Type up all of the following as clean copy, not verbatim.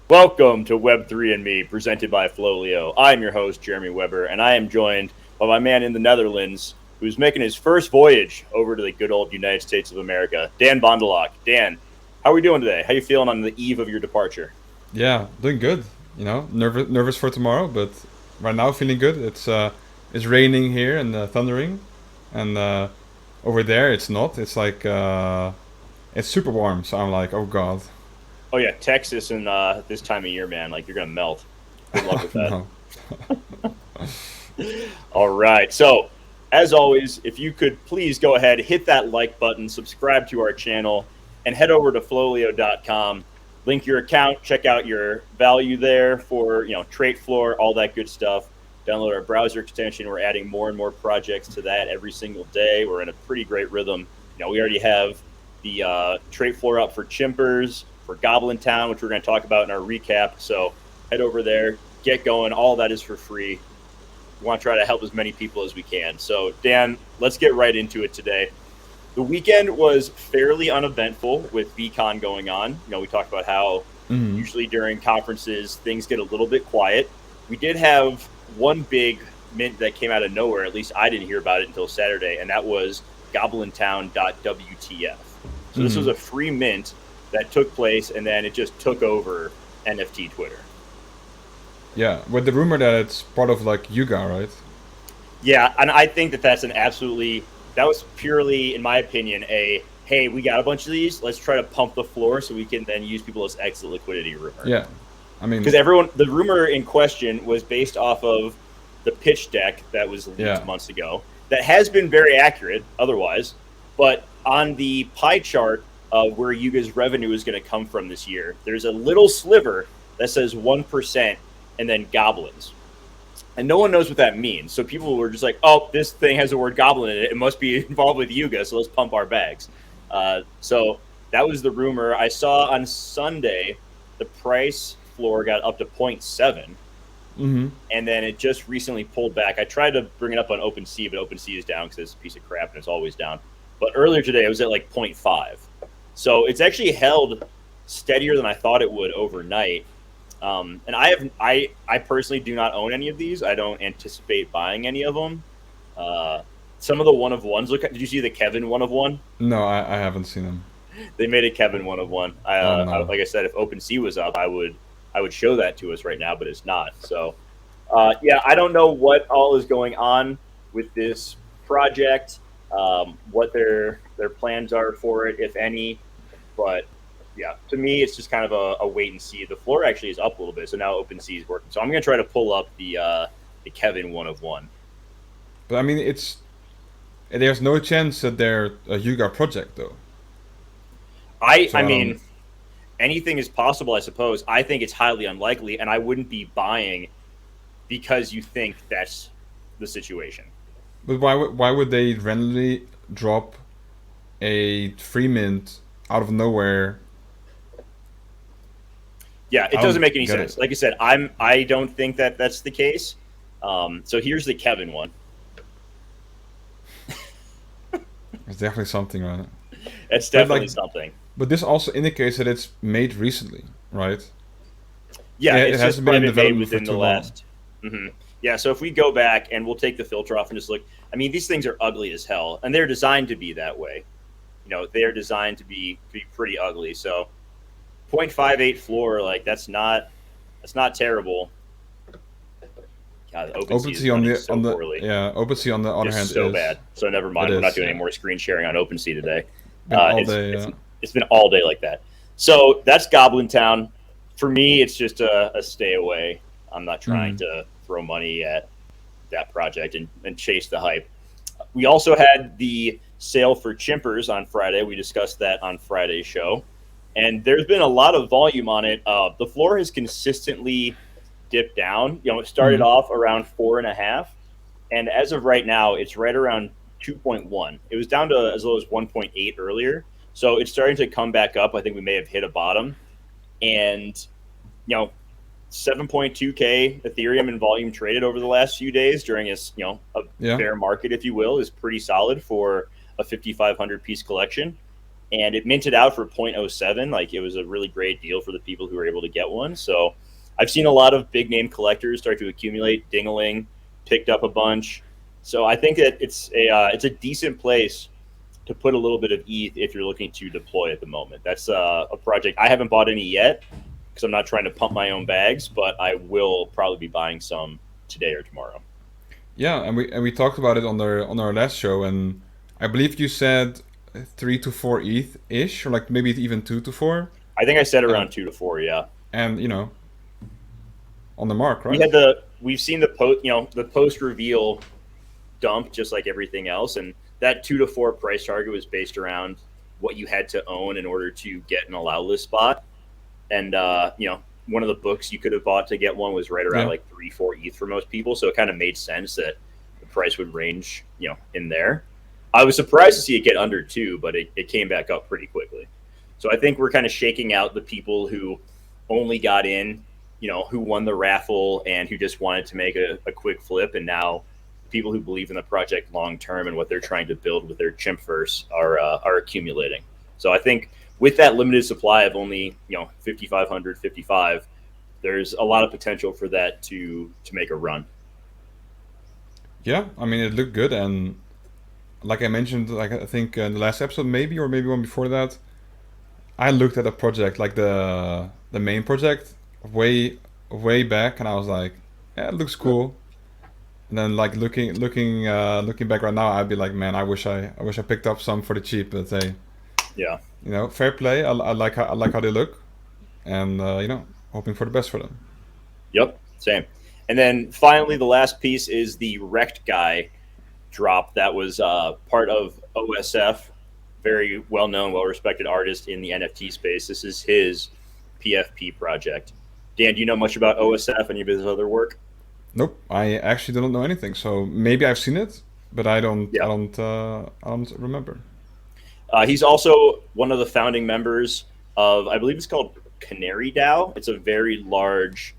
Welcome to Web3 and Me, presented by FLOLiO. I'm your host, Jeremy Weber, and I am joined by my man in the Netherlands, who's making his first voyage over to the good old United States of America, Dan Bondelak. Dan, how are we doing today? How are you feeling on the eve of your departure? Yeah, doing good. Nervous for tomorrow, but right now feeling good. It's raining here and thundering, and over there it's not. It's super warm. So I'm like, oh god, Oh yeah, Texas and this time of year, man, like you're gonna melt. Good luck with that. no. All right. So, as always, if you could please go ahead, hit that like button, subscribe to our channel, and head over to FLOLiO.com. Link your account, check out your value there for Trait Floor, all that good stuff. Download our browser extension. We're adding more and more projects to that every single day. We're in a pretty great rhythm. We already have the Trait Floor up for Chimpers, for Goblin Town, which we're going to talk about in our recap. So head over there, get going. All that is for free. We want to try to help as many people as we can. So, Dan, let's get right into it today. The weekend was fairly uneventful with VCon going on. We talked about how Mhm. usually during conferences things get a little bit quiet. We did have one big mint that came out of nowhere. At least I didn't hear about it until Saturday, and that was GoblinTown.wtf. So this was Mhm. a free mint that took place, and then it just took over NFT Twitter. Yeah, with the rumor that it's part of like Yuga, right? Yeah, and I think that was purely, in my opinion, hey, we got a bunch of these. Let's try to pump the floor so we can then use people as exit liquidity rumor. Yeah, I Because mean, the rumor in question was based off of the pitch deck that was leaked yeah, months ago. That has been very accurate otherwise, but on the pie chart of where Yuga's revenue is going to come from this year, there's a little sliver that says 1% and then goblins. And no one knows what that means. So people were just like, oh, this thing has the word goblin in it. It must be involved with Yuga, so let's pump our bags. So that was the rumor. I saw on Sunday the price floor got up to 0.7, hmm and then it just recently pulled back. I tried to bring it up on OpenSea, but OpenSea is down because it's a piece of crap and it's always down. But earlier today, it was at like 0.5. So it's actually held steadier than I thought it would overnight. And I personally do not own any of these. I don't anticipate buying any of them. Uh, some of the one of ones. Did you see the Kevin one of one? no, I haven't seen him. They made a Kevin one of one. Oh no. Like I said, if OpenSea was up, I would show that to us right now, but it's not. So, yeah, I don't know what all is going on with this project, what their plans are for it, if any. But yeah, to me, it's just kind of a wait and see. The floor actually is up a little bit, so now OpenSea is working. So I'm gonna try to pull up the Kevin one of one. But I mean, there's no chance that they're a Yuga project though. I So I don't. mean, anything is possible, I suppose. I think it's highly unlikely, and I wouldn't be buying because you think that's the situation. But why would they randomly drop a free mint out of nowhere? Yeah, it I doesn't don't make any get sense. it. Like I said, I don't think that that's the case. So here's the Kevin one. It's definitely something, right? That's But definitely like, something. but this also indicates that it's made recently, right? Yeah, It it's just hasn't been in probably been made development for within the too long. last. Mhm. Yeah, so if we go back and we'll take the filter off and just look, I mean, these things are ugly as hell, and they're designed to be that way. They're designed to be pretty ugly. So 0.58 floor, like that's not terrible. God, OpenSea is OpenSea running so poorly. OpenSea on the other Just hand so bad. So never it mind. We're not is, doing any yeah, more screen sharing on OpenSea today. been all It's day, it's yeah. it's been all day like that. So that's Goblin Town. For me, it's just a stay away. I'm not trying Mm. to throw money at that project and chase the hype. We also had the sale for Chimpers on Friday. We discussed that on Friday's show, and there's been a lot of volume on it. The floor has consistently dipped down. It started Mm. off around 4.5, and as of right now, it's right around 2.1. It was down to as low as 1.8 earlier, so it's starting to come back up. I think we may have hit a bottom, and you know 7.2k Ethereum in volume traded over the last few days during a Yeah. bear market, if you will, is pretty solid for a 5,500 piece collection. and it minted out for 0.07. Like it was a really great deal for the people who were able to get one. So I've seen a lot of big name collectors start to accumulate. Dingaling picked up a bunch. So I think that it's a decent place to put a little bit of ETH if you're looking to deploy at the moment. That's a project. I haven't bought any yet because I'm not trying to pump my own bags, but I will probably be buying some today or tomorrow. Yeah, and we talked about it on our last show, and I believe you said 3 to 4 ETH ish, or like maybe even 2 to 4. I think I said around 2 to 4. Yeah, and on the mark, we right? had we've seen the post reveal dump just like everything else, and that 2 to 4 price target was based around what you had to own in order to get an allow list spot. And one of the books you could have bought to get one was right around like 3-4 ETH for most people, so it kind of made sense that the price would range in there. I was surprised to see it get under 2, but it came back up pretty quickly. So I think we're kind of shaking out the people who only got in, who won the raffle and who just wanted to make a quick flip, and now people who believe in the project long term and what they're trying to build with their Chimpverse are accumulating. So I think with that limited supply of only 5,500, 55, there's a lot of potential for that to make a run. Yeah, I mean it looked good, and like I mentioned, like I think in the last episode, maybe or maybe one before that, I looked at a project like the main project way back, and I was like, yeah, it looks cool. And then like looking back right now, I'd be like, man, I wish I picked up some for the cheap. But hey, Yeah. fair play. I like how they look, and hoping for the best for them. Yep. Same. And then finally, the last piece is the Rekt Guy drop that was part of OSF, very well known, well respected artist in the NFT space. This is his PFP project. Dan, do you know much about OSF? Any of his other work? Nope, I actually don't know anything. So maybe I've seen it, but I don't. Yeah. I don't remember. He's also one of the founding members of, I believe it's called Canary DAO. It's a very large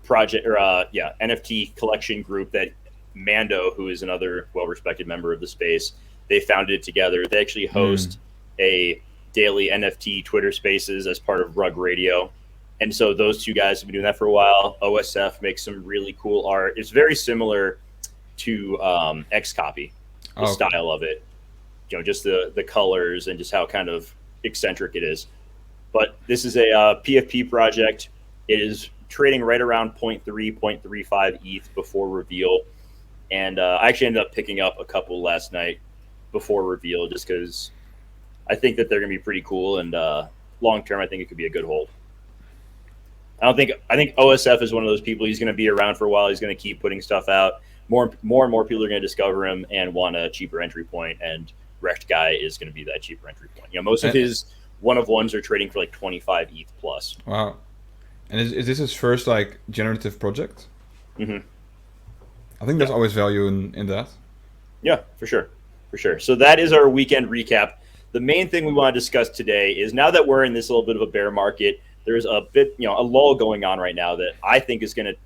project or NFT collection group that Mando, who is another well-respected member of the space, they founded it together. They actually host a daily NFT Twitter Spaces as part of Rug Radio. And so those two guys have been doing that for a while. OSF makes some really cool art. It's very similar to Xcopy, the style of it. Just the colors and just how kind of eccentric it is. But this is a PFP project. It is trading right around 0.3, 0.35 ETH before reveal. And I actually ended up picking up a couple last night before reveal just because I think that they're going to be pretty cool. And long term, I think it could be a good hold. I think OSF is one of those people. He's going to be around for a while. He's going to keep putting stuff out. More and more people are going to discover him and want a cheaper entry point. And Rekt Guy is going to be that cheaper entry point. Most of his one-of-ones are trading for like 25 ETH plus. Wow. And is this his first like generative project? Mm-hmm. I think there's always value in that. Yeah, for sure. So that is our weekend recap. The main thing we want to discuss today is now that we're in this little bit of a bear market, there's a bit, a lull going on right now that I think is going to,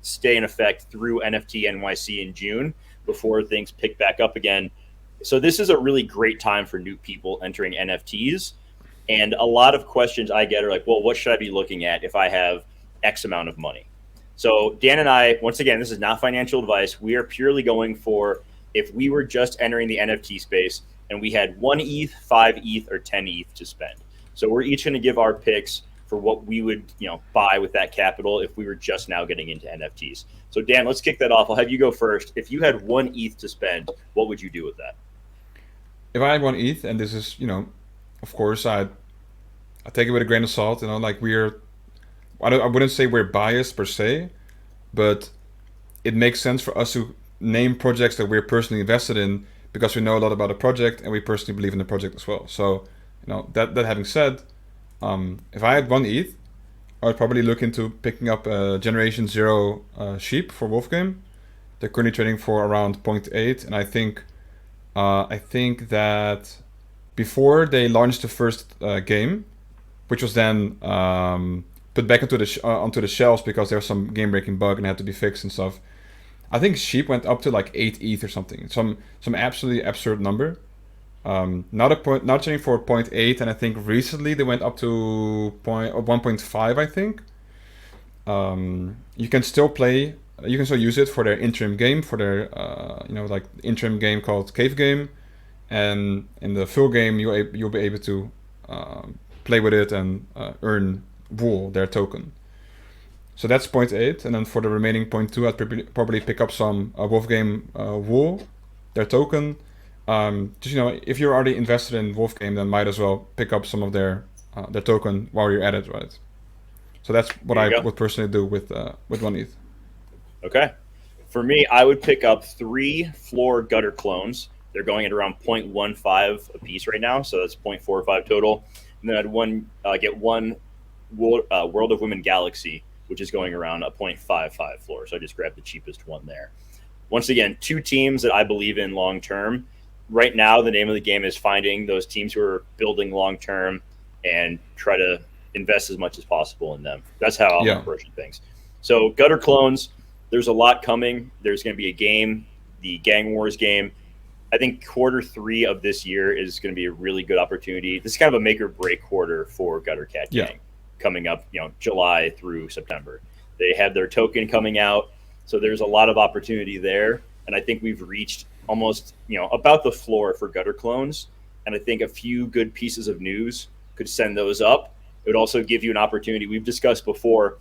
stay in effect through NFT NYC in June before things pick back up again. So this is a really great time for new people entering NFTs. And a lot of questions I get are like, well, what should I be looking at if I have X amount of money? So Dan and I, once again, this is not financial advice. We are purely going for if we were just entering the NFT space and we had 1 ETH, 5 ETH, or 10 ETH to spend. So we're each going to give our picks for what we would, buy with that capital if we were just now getting into NFTs. So Dan, let's kick that off. I'll have you go first. If you had 1 ETH to spend, what would you do with that? If I had 1 ETH, and this is, of course, I take it with a grain of salt. Like I wouldn't say we're biased per se, but it makes sense for us to name projects that we're personally invested in because we know a lot about the project and we personally believe in the project as well. So, that having said, if I had 1 ETH, I would probably look into picking up a Generation 0 sheep for Wolfgame. They're currently trading for around 0.8, and I think that before they launched the first game, which was then put back onto the shelves because there was some game-breaking bug and had to be fixed and stuff, I think sheep went up to like 8 ETH or something, some absolutely absurd number. Now changing for 0.8, and I think recently they went up to 1.5. I think you can still play. You can still use it for their interim game, for their like interim game called Cave Game, and in the full game you'll be able to play with it and earn wool, their token. So that's 0.8, and then for the remaining 0.2, I'd probably pick up some Wolf Game wool, their token. Just if you're already invested in Wolf Game, then might as well pick up some of their token while you're at it, right? So that's what There I you go. would personally do with 1 ETH. Okay. For me, I would pick up 3 floor gutter clones. They're going at around 0.15 a piece right now, so that's 0.45 total. And then I'd get one World of Women Galaxy, which is going around a 0.55 floor. So I just grabbed the cheapest one there. Once again, 2 teams that I believe in long term. Right now, the name of the game is finding those teams who are building long term and try to invest as much as possible in them. That's how I'm Yeah, approaching things. So gutter clones, there's a lot coming. There's going to be a game, the Gang Wars game. I think Q3 of this year is going to be a really good opportunity. This is kind of a make or break quarter for Gutter Cat yeah, Gang coming up, July through September. They have their token coming out, so there's a lot of opportunity there. And I think we've reached almost, about the floor for gutter clones. And I think a few good pieces of news could send those up. It would also give you an opportunity. We've discussed before,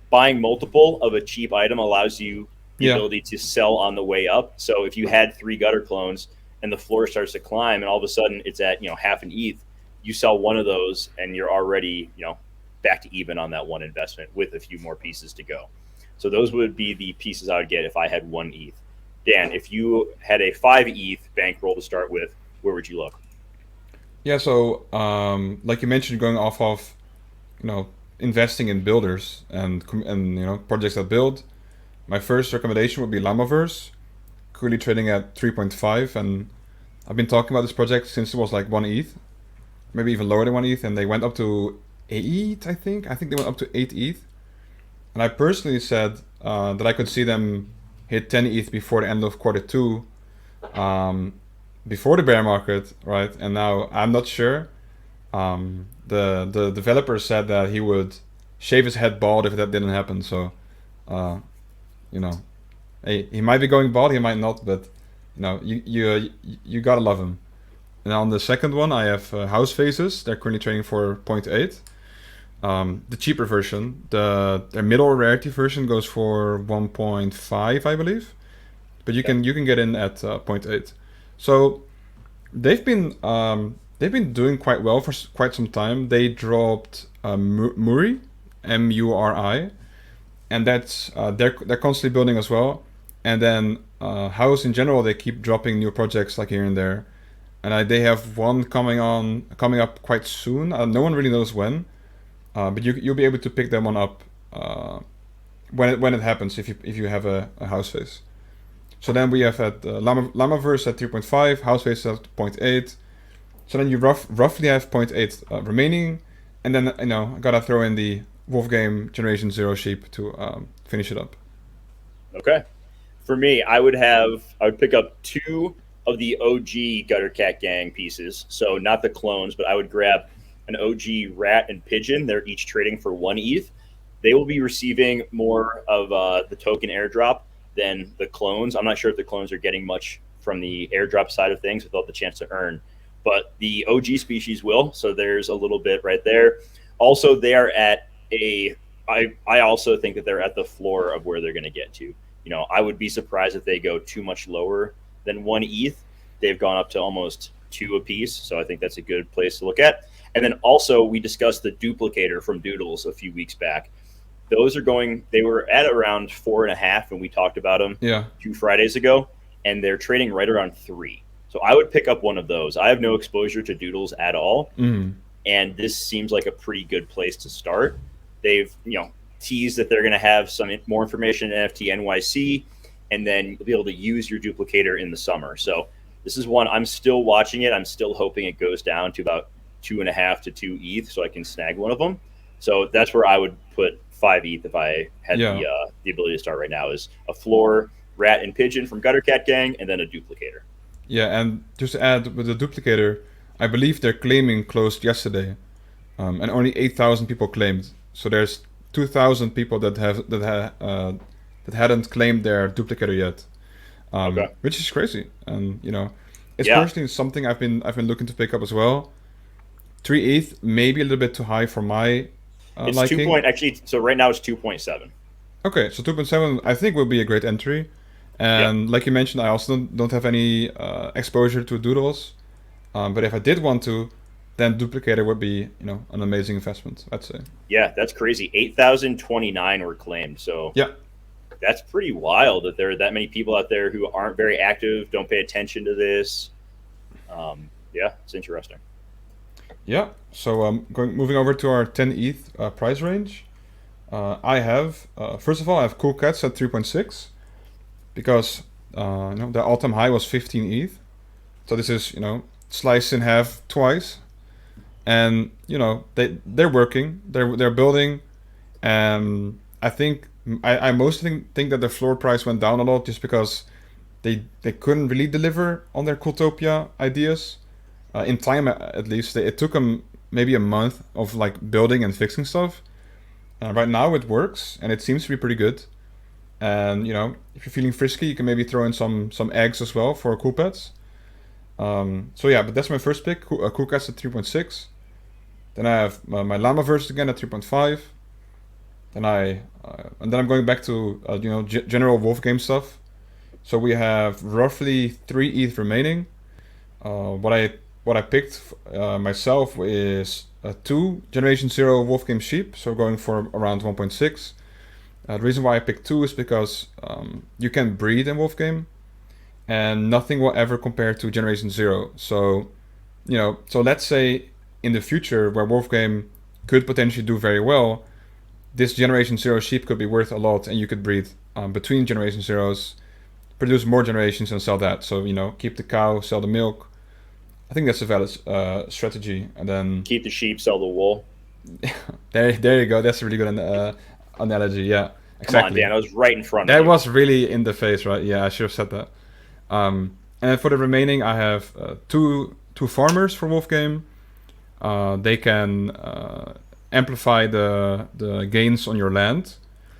buying multiple of a cheap item allows you the yeah, ability to sell on the way up. So if you had 3 gutter clones and the floor starts to climb and all of a sudden it's at, half an ETH, you sell one of those and you're already, back to even on that one investment with a few more pieces to go. So those would be the pieces I would get if I had 1 ETH. Dan, if you had a 5 ETH bankroll to start with, where would you look? yeah. So like you mentioned, going off of you know investing in builders and projects that build. My first recommendation would be Llamaverse, currently trading at 3.5, and I've been talking about this project since it was like 1 ETH, maybe even lower than 1 ETH, and they went up to 8 ETH. I think they went up to 8 ETH, and I personally said that I could see them hit 10 ETH before the end of Q2, um, before the bear market, right? And now I'm not sure. The developer said that he would shave his head bald if that didn't happen. So, uh, you know, he might be going bald, he might not, but you gotta love him. And on the second one, I have House Faces. They're currently trading for zero point 0.8. The cheaper version, their middle rarity version goes for 1.5, I believe. But Okay. you can get in at zero point 0.8. So they've been doing quite well for quite some time. They dropped Muri, Muri, and that's they're constantly building as well. And then House in general, they keep dropping new projects like here and there, and they have one coming up quite soon. No one really knows when, but you'll be able to pick that one up when it happens if you have a House face. So then we have at Llamaverse at 3.5, House face at zero point 0.8. So then you roughly have zero point 0.8 remaining, and then I gotta throw in the Wolf Game Generation Zero sheep to finish it up. Okay. For me, I would pick up 2 of the OG Gutter Cat Gang pieces. So not the clones, but I would grab an OG Rat and Pigeon. They're each trading for 1 ETH. They will be receiving more of the token airdrop than the clones. I'm not sure if the clones are getting much from the airdrop side of things without the chance to earn, but the OG species will. So there's a little bit right there. Also, they are at a. I also think that they're at the floor of where they're going to get to. I would be surprised if they go too much lower than 1 ETH. They've gone up to almost 2 apiece, so I think that's a good place to look at. And then also, we discussed the duplicator from Doodles a few weeks back. Those are going. They were at around 4.5, and we talked about them Yeah. 2 Fridays ago, and they're trading right around 3. So I would pick up one of those. I have no exposure to Doodles at all, Mm. and this seems like a pretty good place to start. They've teased that they're going to have some more information in NFT NYC, and then you'll be able to use your duplicator in the summer. So this is one I'm still watching it. I'm still hoping it goes down to about 2.5 to 2 ETH, so I can snag one of them. So that's where I would put 5 ETH if I had Yeah. the ability to start right now. Is a floor Rat and Pigeon from Gutter Cat Gang, and then a duplicator. Yeah, and just to add with the duplicator, I believe their claiming closed yesterday, and only 8,000 people claimed. So there's 2,000 people that hadn't claimed their duplicator yet, Okay. which is crazy. And it's Yeah. personally something I've been looking to pick up as well. 3 ETH, maybe a little bit too high for my It's liking. actually, so right now it's 2.7. Okay, so 2.7 I think will be a great entry. Yep. And like you mentioned, I also don't have any exposure to Doodles. But if I did want to, then Duplicator would be, an amazing investment, I'd say. Yeah, that's crazy. 8,029 were claimed. So Yeah, that's pretty wild that there are that many people out there who aren't very active, don't pay attention to this. Yeah, it's interesting. yeah. So moving over to our 10 ETH price range. I have first of all I have Cool Cats at 3.6 because the all-time high was 15 ETH. So this is sliced in half twice, and they're working, they're building. I think I mostly think that the floor price went down a lot just because they couldn't really deliver on their Cooltopia ideas in time. At least it took them maybe a month of like building and fixing stuff. Right now it works and it seems to be pretty good. And if you're feeling frisky, you can maybe throw in some eggs as well for cool pets. So yeah, but that's my first pick. Cool Cats at 3.6. Then I have my Llamaverse again at 3.5. And then I'm going back to general Wolf game stuff. So we have roughly 3 ETH remaining. What I picked myself is two Generation Zero Wolf game sheep. So going for around 1.6. The reason why I picked two is because you can breed in Wolf game, and nothing will ever compare to Generation Zero. So so let's say in the future where Wolf game could potentially do very well, this Generation Zero sheep could be worth a lot, and you could breed between Generation Zeros, produce more generations, and sell that. So keep the cow, sell the milk. I think that's a valid strategy. And then Keep the sheep, sell the wool. there you go. That's a really good analogy. Yeah, Come on, exactly. Dan. I was right in front of That you. was really in the face, right? Yeah, I should have said that. And for the remaining, I have two farmers for Wolf game. They can amplify the gains on your land.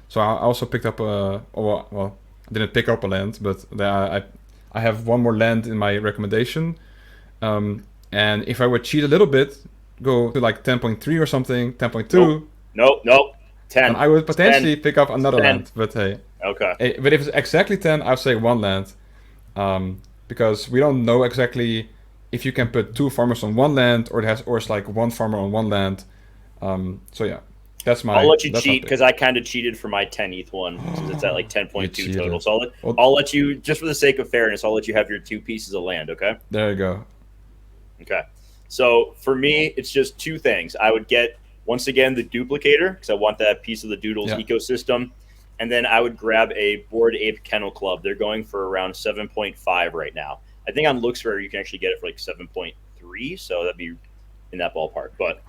So I also picked up well, I didn't pick up a land, but I have one more land in my recommendation. And if I would cheat a little bit, go to like 10.3 or something, 10.2, Nope. then 10. I would It's potentially 10. pick up It's another 10. land. But hey, Okay. but if it's exactly 10, I'd say one land. Because we don't know exactly if you can put two farmers on one land or it's like one farmer on one land. So yeah, that's I'll my let you that's my cheat pick. because I kind of cheated for my 10 ETH one since it's at like You 10.2 total. cheated. So Well, I'll let you, just for the sake of fairness, I'll let you have your two pieces of land, okay? there you go. Okay. So for me, it's just two things. I would get, once again, the duplicator because I want that piece of the Doodles Yeah. ecosystem. And then I would grab a Bored Ape Kennel Club. They're going for around 7.5 right now. I think on LooksRare you can actually get it for like 7.3. So that'd be in that ballpark. But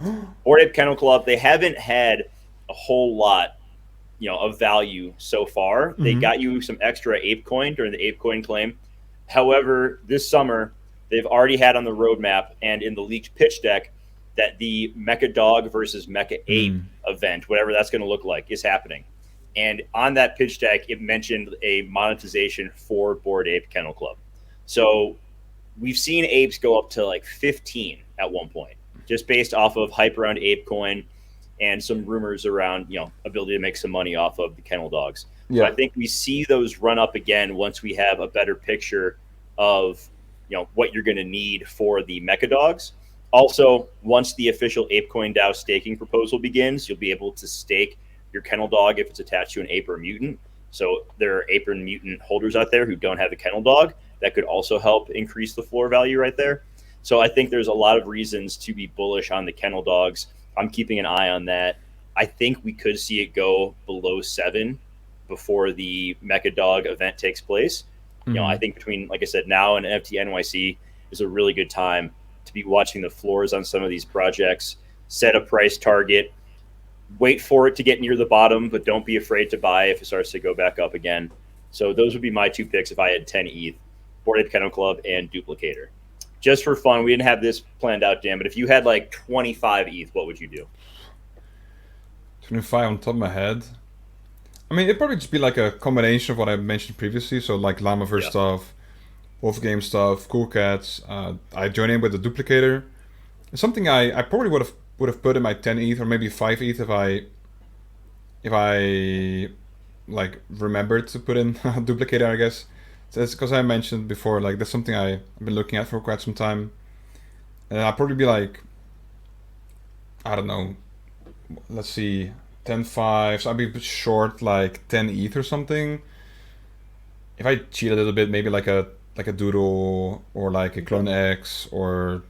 Bored Ape Kennel Club, they haven't had a whole lot of value so far. They Mm-hmm. got you some extra ape coin during the ape coin claim. However, this summer they've already had on the roadmap and in the leaked pitch deck that the Mecha Dog versus Mecha Ape Mm. event, whatever that's going to look like, is happening. And on that pitch deck, it mentioned a monetization for Bored Ape Kennel Club. So we've seen apes go up to like 15 at one point, just based off of hype around ApeCoin and some rumors around, ability to make some money off of the kennel dogs. So I Yeah. think we see those run up again once we have a better picture of, what you're going to need for the mecha dogs. Also, once the official ApeCoin DAO staking proposal begins, you'll be able to stake your kennel dog if it's attached to an ape or mutant. So there are ape and mutant holders out there who don't have a kennel dog that could also help increase the floor value right there. So I think there's a lot of reasons to be bullish on the kennel dogs. I'm keeping an eye on that. I think we could see it go below 7 before the Mecha Dog event takes place. I Mm. think between, like I said, now and NFT NYC is a really good time to be watching the floors on some of these projects, set a price target, wait for it to get near the bottom, but don't be afraid to buy if it starts to go back up again. So those would be my two picks if I had 10 ETH. Bored Ape Kennel Club, and Duplicator. Just for fun, we didn't have this planned out, Dan, but if you had like 25 ETH, what would you do? 25 on top of my head. I mean, it'd probably just be like a combination of what I mentioned previously. So like Llamaverse stuff, Wolf Game stuff, Cool Cats. I joined in with the Duplicator. It's something I probably would have put in my 10 ETH or maybe 5 ETH if I like remembered to put in a Duplicator, I guess. So it's because I mentioned before, like that's something I've been looking at for quite some time. And I'll probably be like, I don't know, let's see, 10.5. So I'd be short like 10 ETH or something. If I cheat a little bit, maybe like a Doodle or like a Clone X or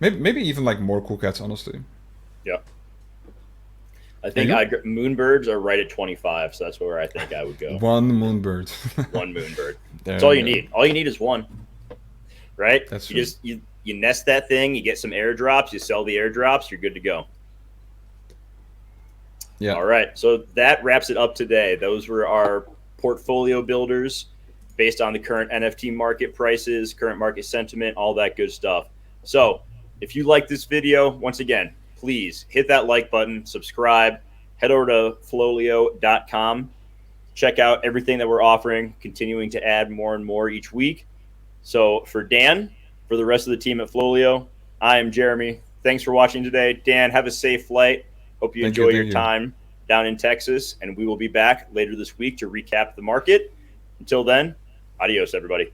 maybe even like more Cool Cats, honestly. Yeah. I think Moonbirds are right at 25, so that's where I think I would go. One Moonbird. One Moonbird. That's all you need. All you need is one. Right? That's true. You nest that thing, you get some airdrops, you sell the airdrops, you're good to go. Yeah. All right. So that wraps it up today. Those were our portfolio builders based on the current NFT market prices, current market sentiment, all that good stuff. So if you like this video, once again, please hit that like button, subscribe, head over to FLOLiO.com. Check out everything that we're offering, continuing to add more and more each week. So for Dan, for the rest of the team at FLOLiO, I am Jeremy. Thanks for watching today. Dan, have a safe flight. Hope you enjoy your time down in Texas, and we will be back later this week to recap the market. Until then, adios, everybody.